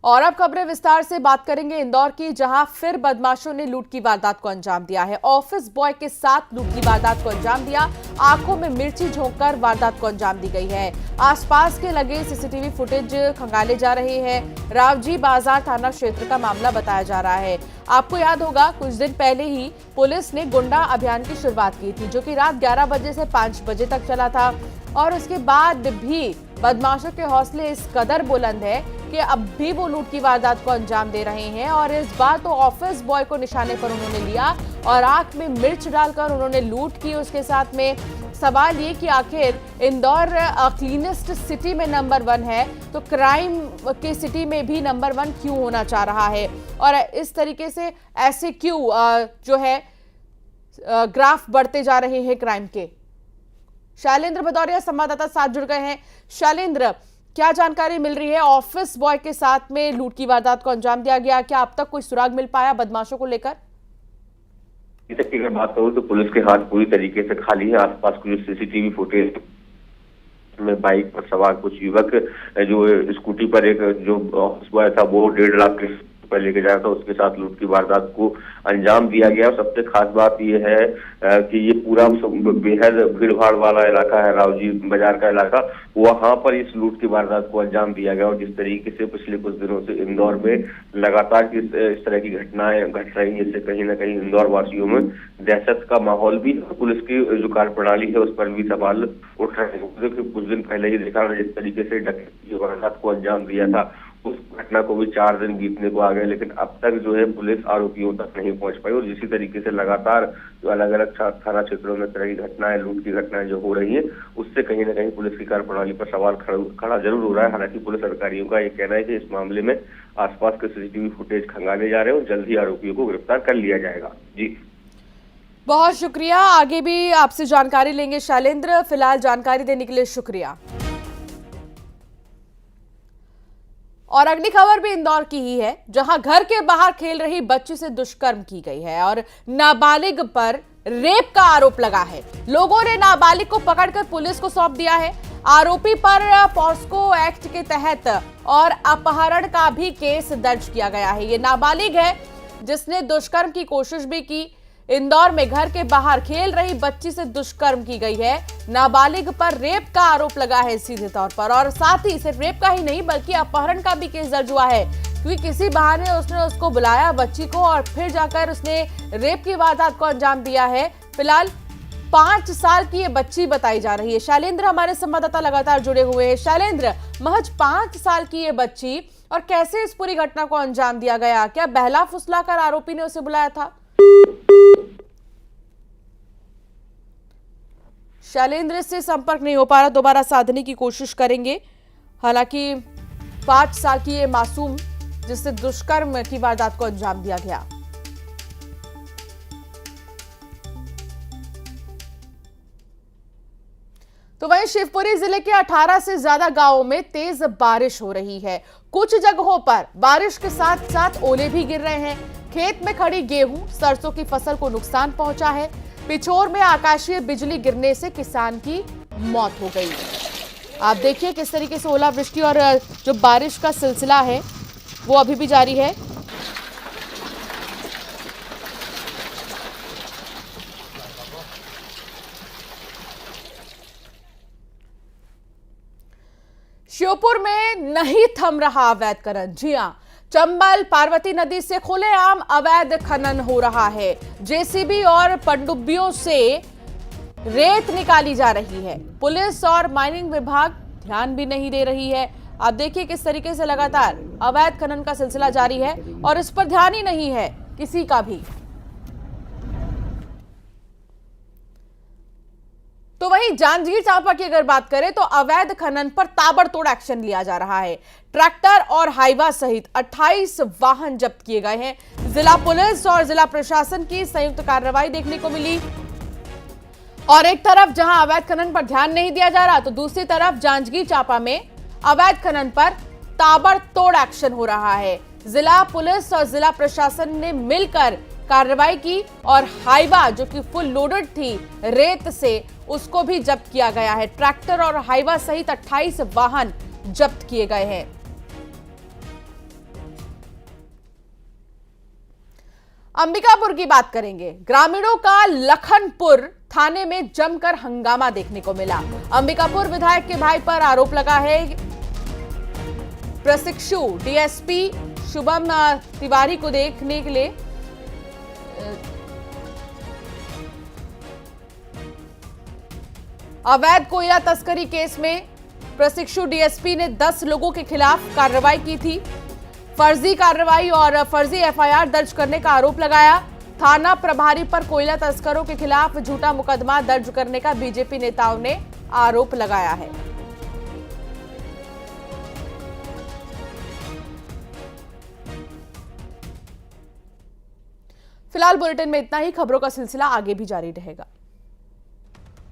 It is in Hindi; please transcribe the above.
और अब खबरें विस्तार से बात करेंगे इंदौर की, जहां फिर बदमाशों ने लूट की वारदात को अंजाम दिया है। ऑफिस बॉय के साथ लूट की वारदात को अंजाम दिया। आंखों में मिर्ची झोंककर वारदात को अंजाम दी गई है। आसपास के लगे सीसीटीवी फुटेज खंगाले जा रहे हैं। रावजी बाजार थाना क्षेत्र का मामला बताया जा रहा है। आपको याद होगा, कुछ दिन पहले ही पुलिस ने गुंडा अभियान की शुरुआत की थी, जो कि रात 11 बजे से 5 बजे तक चला था। और उसके बाद भी बदमाशों के हौसले इस कदर बुलंद है कि अब भी वो लूट की वारदात को अंजाम दे रहे हैं। और इस बार तो ऑफिस बॉय को निशाने पर उन्होंने लिया और आंख में मिर्च डालकर उन्होंने लूट की। उसके साथ में सवाल ये कि आखिर इंदौर क्लीनेस्ट सिटी में नंबर 1 है, तो क्राइम के सिटी में भी नंबर 1 क्यों होना चाह रहा है, और इस तरीके से ऐसे क्यों जो है ग्राफ बढ़ते जा रहे हैं क्राइम के। शैलेंद्र भदौरिया संवाददाता साथ जुड़ गए हैं। शैलेंद्र, क्या जानकारी मिल रही है? ऑफिस बॉय के साथ में लूट की वारदात को अंजाम दिया गया, क्या अब तक कोई सुराग मिल पाया बदमाशों को लेकर? अभी तक की अगर बात करूं तो पुलिस के हाथ पूरी तरीके से खाली है। आसपास कुछ सीसीटीवी फुटेज में बाइक पर सवार कुछ युवक जो स्कूटी पर एक जो ऑफिस बॉय था वो 1.5 लाख के पर लेके जाया था, उसके साथ लूट की वारदात को अंजाम दिया गया। और सबसे खास बात यह है कि ये पूरा बेहद भीड़-भाड़ वाला इलाका है, रावजी बाजार का इलाका, वहां पर इस लूट की वारदात को अंजाम दिया गया। और जिस तरीके से पिछले कुछ दिनों से इंदौर में लगातार इस तरह की घटनाएं घट रही हैं, इससे कहीं ना कहीं इंदौर वासियों में दहशत का माहौल भी, पुलिस की जो कार्यप्रणाली है उस पर भी सवाल उठ रहे हैं। कुछ दिन पहले ही देखा जिस तरीके से डकैती की वारदात को अंजाम दिया था, उस घटना को भी 4 दिन बीतने को आ गए, लेकिन अब तक जो है पुलिस आरोपियों तक नहीं पहुंच पाई। और इसी तरीके से लगातार जो अलग अलग थाना क्षेत्रों में तरह की घटनाएं, लूट की घटनाएं जो हो रही हैं, उससे कहीं ना कहीं पुलिस की कार्यप्रणाली पर सवाल खड़ा जरूर हो रहा है। हालांकि पुलिस अधिकारियों का ये कहना है कि इस मामले में आसपास के सीसीटीवी फुटेज खंगाले जा रहे हैं और जल्द ही आरोपियों को गिरफ्तार कर लिया जाएगा। जी, बहुत शुक्रिया। आगे भी आपसे जानकारी लेंगे शैलेंद्र। फिलहाल जानकारी देने के लिए शुक्रिया। और अगली खबर भी इंदौर की ही है, जहां घर के बाहर खेल रही बच्ची से दुष्कर्म की गई है और नाबालिग पर रेप का आरोप लगा है। लोगों ने नाबालिग को पकड़कर पुलिस को सौंप दिया है। आरोपी पर पॉस्को एक्ट के तहत और अपहरण का भी केस दर्ज किया गया है। ये नाबालिग है जिसने दुष्कर्म की कोशिश भी की। इंदौर में घर के बाहर खेल रही बच्ची से दुष्कर्म की गई है। नाबालिग पर रेप का आरोप लगा है सीधे तौर पर, और साथ ही सिर्फ रेप का ही नहीं बल्कि अपहरण का भी केस दर्ज हुआ है, क्योंकि किसी बहाने उसने उसको बुलाया बच्ची को और फिर जाकर उसने रेप की वारदात को अंजाम दिया है। फिलहाल 5 साल की ये बच्ची बताई जा रही है। शैलेंद्र हमारे संवाददाता लगातार जुड़े हुए हैं। शैलेंद्र, महज 5 साल की ये बच्ची, और कैसे इस पूरी घटना को अंजाम दिया गया? क्या बहला फुसलाकर आरोपी ने उसे बुलाया था? शैलेंद्र से संपर्क नहीं हो पा रहा, दोबारा साधने की कोशिश करेंगे। हालांकि 5 साल की ये मासूम जिससे दुष्कर्म की वारदात को अंजाम दिया गया। तो वहीं शिवपुरी जिले के 18 से ज्यादा गांवों में तेज बारिश हो रही है। कुछ जगहों पर बारिश के साथ साथ ओले भी गिर रहे हैं। खेत में खड़ी गेहूं, सरसों की फसल को नुकसान पहुंचा है। पिछोर में आकाशीय बिजली गिरने से किसान की मौत हो गई। आप देखिए किस तरीके से ओलावृष्टि और जो बारिश का सिलसिला है वो अभी भी जारी है। श्योपुर में नहीं थम रहा अवैध खनन। जी हां, चंबल पार्वती नदी से खुलेआम अवैध खनन हो रहा है। जेसीबी और पनडुब्बियों से रेत निकाली जा रही है। पुलिस और माइनिंग विभाग ध्यान भी नहीं दे रही है। आप देखिए किस तरीके से लगातार अवैध खनन का सिलसिला जारी है और इस पर ध्यान ही नहीं है किसी का भी। तो वहीं जांजगीर चांपा की अगर बात करें तो अवैध खनन पर ताबड़तोड़ एक्शन लिया जा रहा है। ट्रैक्टर और हाइवा सहित 28 वाहन जब्त किए गए हैं। जिला पुलिस और जिला प्रशासन की संयुक्त कार्रवाई देखने को मिली। और एक तरफ जहां अवैध खनन पर ध्यान नहीं दिया जा रहा, तो दूसरी तरफ जांजगीर चांपा में अवैध खनन पर ताबड़तोड़ एक्शन हो रहा है। जिला पुलिस और जिला प्रशासन ने मिलकर कार्रवाई की और हाइवा जो कि फुल लोडेड थी रेत से, उसको भी जब्त किया गया है। ट्रैक्टर और हाइवा सहित 28 वाहन जब्त किए गए हैं। अंबिकापुर की बात करेंगे। ग्रामीणों का लखनपुर थाने में जमकर हंगामा देखने को मिला। अंबिकापुर विधायक के भाई पर आरोप लगा है। प्रशिक्षु डीएसपी शुभम तिवारी को देखने के लिए अवैध कोयला तस्करी केस में प्रशिक्षु डीएसपी ने 10 लोगों के खिलाफ कार्रवाई की थी। फर्जी कार्रवाई और फर्जी एफआईआर दर्ज करने का आरोप लगाया। थाना प्रभारी पर कोयला तस्करों के खिलाफ झूठा मुकदमा दर्ज करने का बीजेपी नेताओं ने आरोप लगाया है। फिलहाल बुलेटिन में इतना ही। खबरों का सिलसिला आगे भी जारी रहेगा।